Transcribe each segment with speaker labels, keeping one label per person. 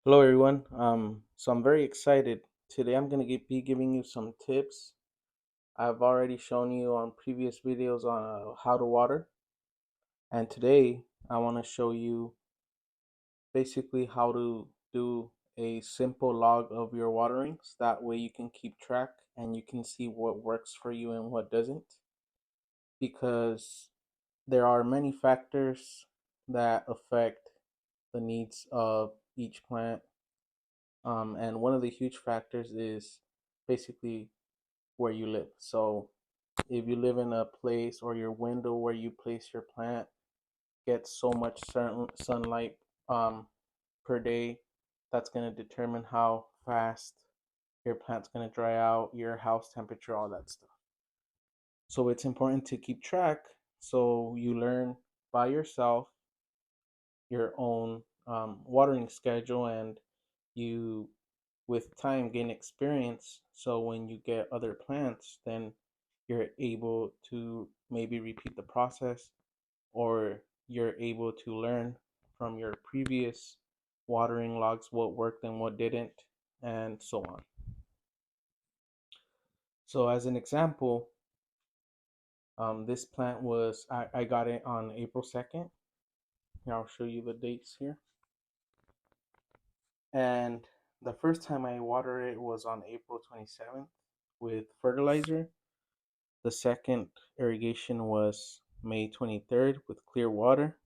Speaker 1: Hello everyone. So I'm very excited. Today I'm going to be giving you some tips. I've already shown you on previous videos on how to water, and today I want to show you basically how to do a simple log of your waterings. That way you can keep track and you can see what works for you and what doesn't, because there are many factors that affect the needs of each plant. And one of the huge factors is basically where you live. So if you live in a place or your window where you place your plant gets so much sunlight um, per day, that's going to determine how fast your plant's going to dry out, your house temperature, all that stuff. So it's important to keep track so you learn by yourself your own watering schedule, and you with time gain experience, so when you get other plants then you're able to maybe repeat the process, or you're able to learn from your previous watering logs what worked and what didn't, and so on. So as an example, this plant was I got it on April 2nd. Here, I'll show you the dates here. And the first time I watered it was on April 27th with fertilizer. The second irrigation was May 23rd with clear water.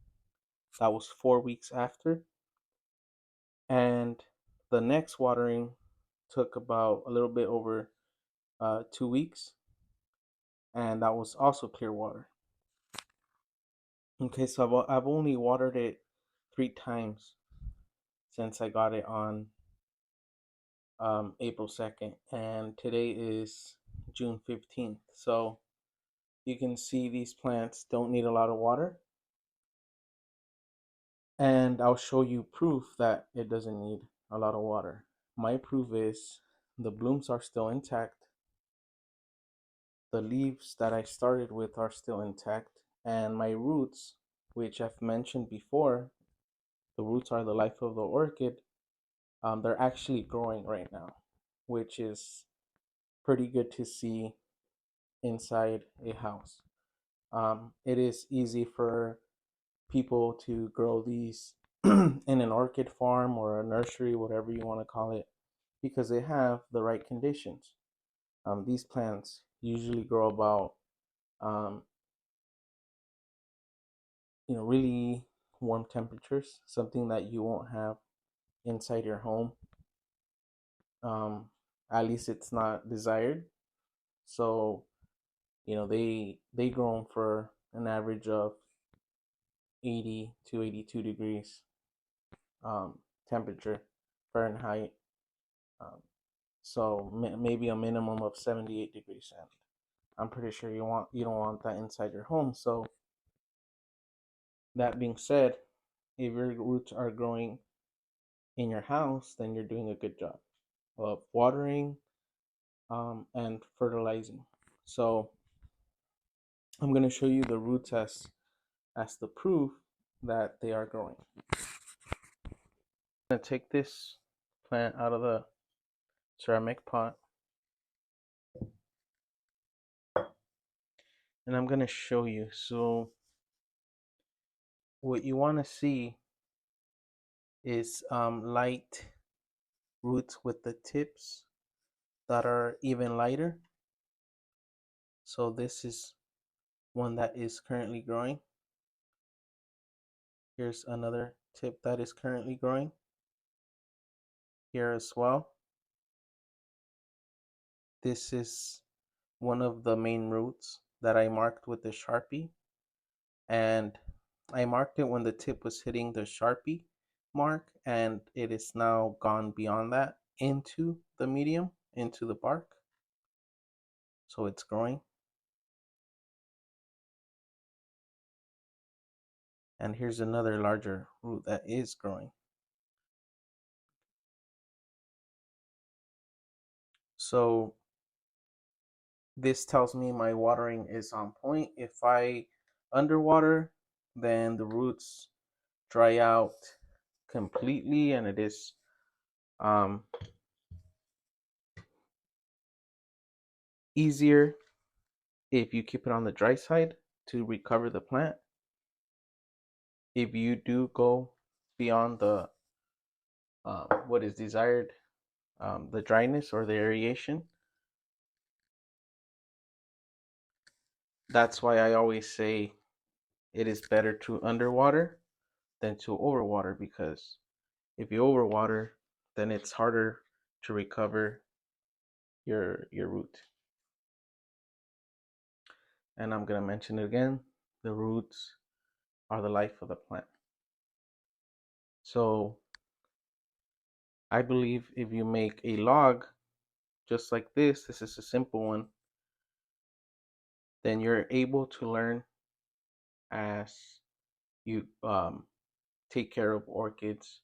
Speaker 1: That was 4 weeks after. And the next watering took about a little bit over 2 weeks, and that was also clear water. Okay, so I've only watered it 3 times since I got it on April 2nd, and today is June 15th. So you can see these plants don't need a lot of water, and I'll show you proof that it doesn't need a lot of water. My proof is the blooms are still intact, the leaves that I started with are still intact, and my roots, which I've mentioned before, the roots are the life of the orchid. They're actually growing right now, which is pretty good to see inside a house. It is easy for people to grow these in an orchid farm or a nursery, whatever you want to call it, because they have the right conditions. These plants usually grow about um, really warm temperatures, something that you won't have inside your home. Um, at least it's not desired. So they grow them for an average of 80 to 82 degrees temperature Fahrenheit. Um, so maybe a minimum of 78 degrees, and I'm pretty sure you don't want that inside your home. So that being said, if your roots are growing in your house, then you're doing a good job of watering and fertilizing. So I'm going to show you the roots as the proof that they are growing. I'm going to take this plant out of the ceramic pot, and I'm going to show you. So what you want to see is light roots with the tips that are even lighter. So this is one that is currently growing. Here's another tip that is currently growing here as well. This is one of the main roots that I marked with the Sharpie, and I marked it when the tip was hitting the Sharpie mark, and it is now gone beyond that into the medium, into the bark. So it's growing. And here's another larger root that is growing. So this tells me my watering is on point. If I underwater, then the roots dry out completely and it is Um, Easier if you keep it on the dry side to recover the plant. If you do go beyond the what is desired, the dryness or the aeration, that's why I always say it is better to underwater than to overwater, because if you overwater, then it's harder to recover your root. And I'm gonna mention it again, the roots are the life of the plant. So I believe if you make a log just like this is a simple one, then you're able to learn as you take care of orchids,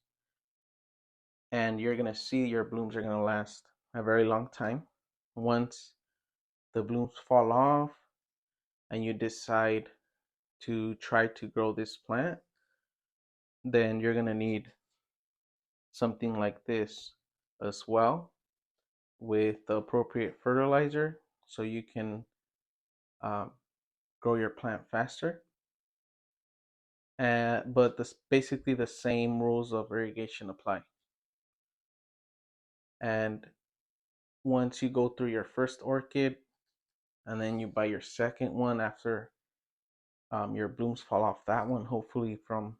Speaker 1: and you're gonna see your blooms are gonna last a very long time. Once the blooms fall off and you decide to try to grow this plant, then you're gonna need something like this as well, with the appropriate fertilizer so you can um, grow your plant faster. But this basically the same rules of irrigation apply. And once you go through your first orchid and then you buy your second one after your blooms fall off that one, hopefully from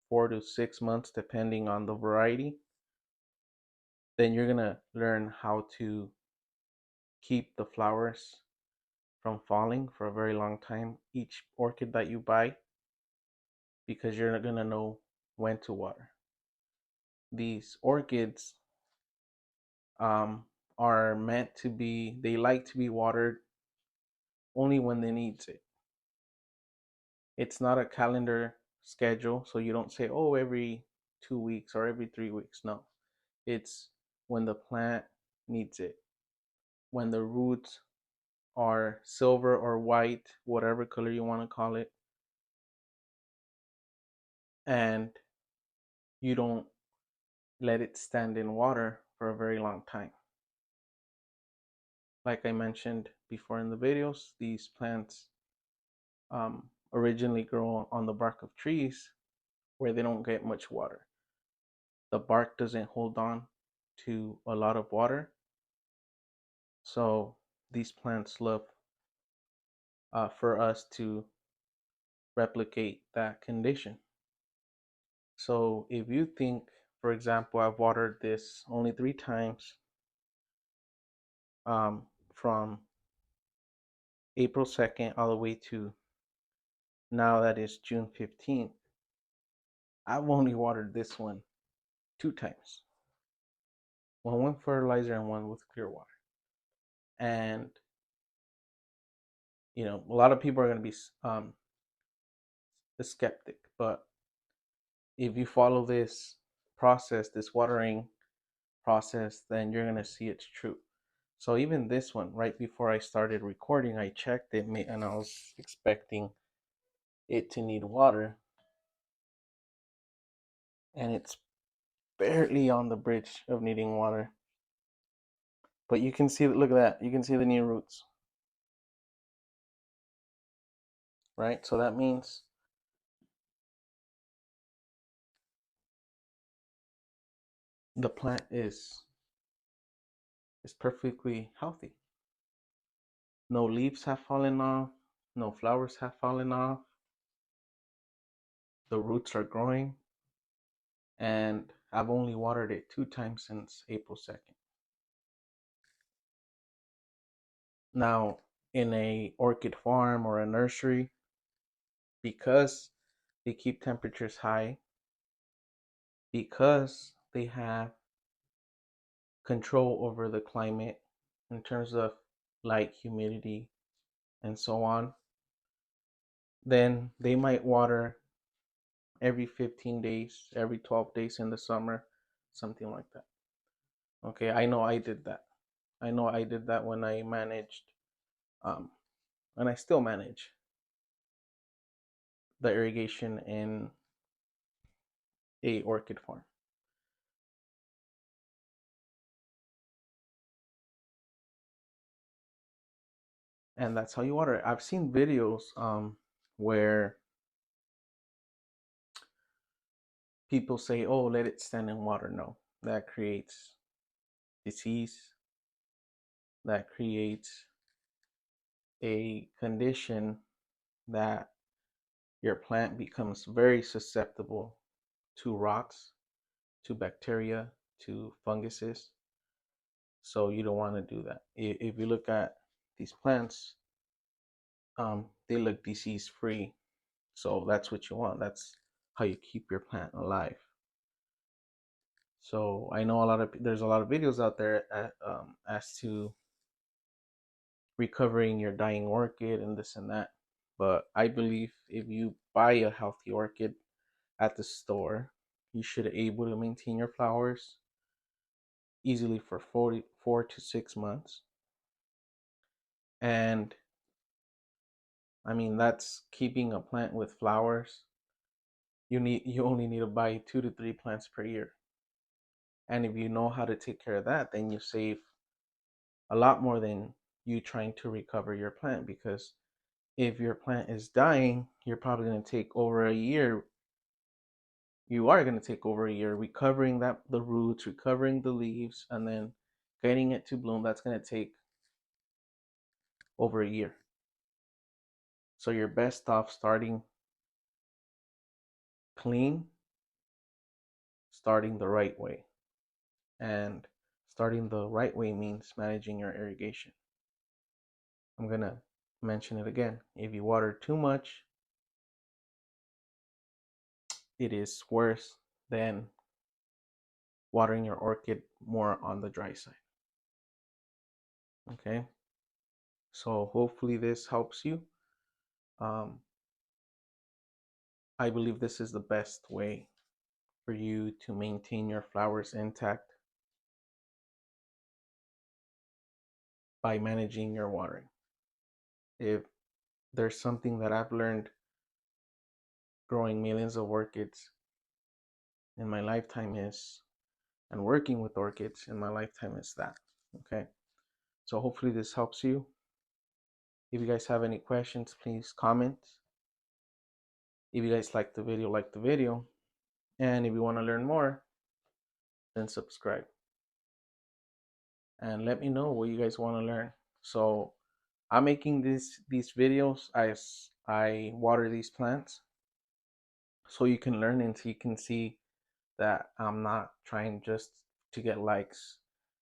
Speaker 1: 4 to 6 months depending on the variety, then you're gonna learn how to keep the flowers from falling for a very long time each orchid that you buy, because you're not gonna know when to water. These orchids um, are meant to be, they like to be watered only when they need it. It's not a calendar schedule, so you don't say, oh, every 2 weeks or every 3 weeks. No, it's when the plant needs it, when the roots are silver or white, whatever color you want to call it, and you don't let it stand in water for a very long time. Like I mentioned before in the videos, these plants originally grow on the bark of trees where they don't get much water. The bark doesn't hold on to a lot of water, so these plants love for us to replicate that condition. So if you think, for example, I've watered this only 3 times, from April 2nd all the way to now, that is June 15th, I've only watered this one 2 times. One with fertilizer and one with clear water. And, a lot of people are going to be a skeptic, but if you follow this process, this watering process, then you're going to see it's true. So even this one, right before I started recording, I checked it and I was expecting it to need water, and it's barely on the bridge of needing water. But you can see, look at that, you can see the new roots, right? So that means the plant is perfectly healthy. No leaves have fallen off, no flowers have fallen off, the roots are growing, and I've only watered it 2 times since April 2nd. Now, in a orchid farm or a nursery, because they keep temperatures high, because they have control over the climate in terms of light, humidity, and so on, then they might water every 15 days, every 12 days in the summer, something like that. Okay, I know I did that. I know I did that when I managed, um, and I still manage the irrigation in a orchid farm. and that's how you water it. I've seen videos where people say, "Oh, let it stand in water." No, that creates disease. That creates a condition that your plant becomes very susceptible to rocks, to bacteria, to funguses. So you don't want to do that. If you look at these plants, they look disease free. So that's what you want. That's how you keep your plant alive. So I know there's a lot of videos out there as to recovering your dying orchid and this and that. But I believe if you buy a healthy orchid at the store, you should be able to maintain your flowers easily for 4 to 6 months. And I mean, that's keeping a plant with flowers. You only need to buy 2 to 3 plants per year. And if you know how to take care of that, then you save a lot more than you trying to recover your plant, because if your plant is dying, you're probably going to take over a year. You are going to take over a year recovering the roots, recovering the leaves, and then getting it to bloom. That's going to take over a year. So you're best off starting clean, starting the right way. And starting the right way means managing your irrigation. I'm going to mention it again. If you water too much, it is worse than watering your orchid more on the dry side. Okay, so hopefully this helps you. I believe this is the best way for you to maintain your flowers intact by managing your watering. If there's something that I've learned growing millions of orchids in my lifetime is, and working with orchids in my lifetime is that. Okay, so hopefully this helps you. If you guys have any questions, please comment. If you guys like the video, like the video. And if you want to learn more, then subscribe. And let me know what you guys want to learn. So I'm making these videos as I water these plants, so you can learn and so you can see that I'm not trying just to get likes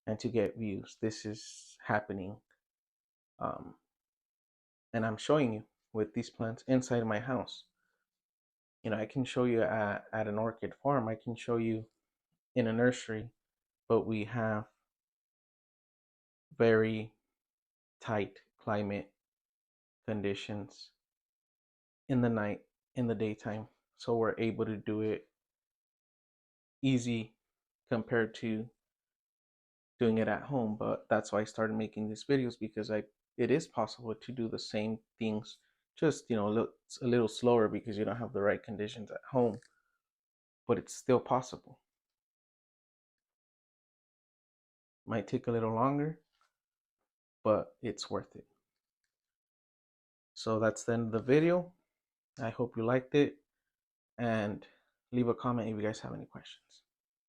Speaker 1: and to get views. This is happening. Um, and I'm showing you with these plants inside my house. I can show you at an orchid farm. I can show you in a nursery, but we have very tight climate conditions in the night, in the daytime. So we're able to do it easy compared to doing it at home. But that's why I started making these videos, because it is possible to do the same things, just a little slower because you don't have the right conditions at home, but it's still possible. Might take a little longer, but it's worth it. So that's the end of the video. I hope you liked it, and leave a comment if you guys have any questions.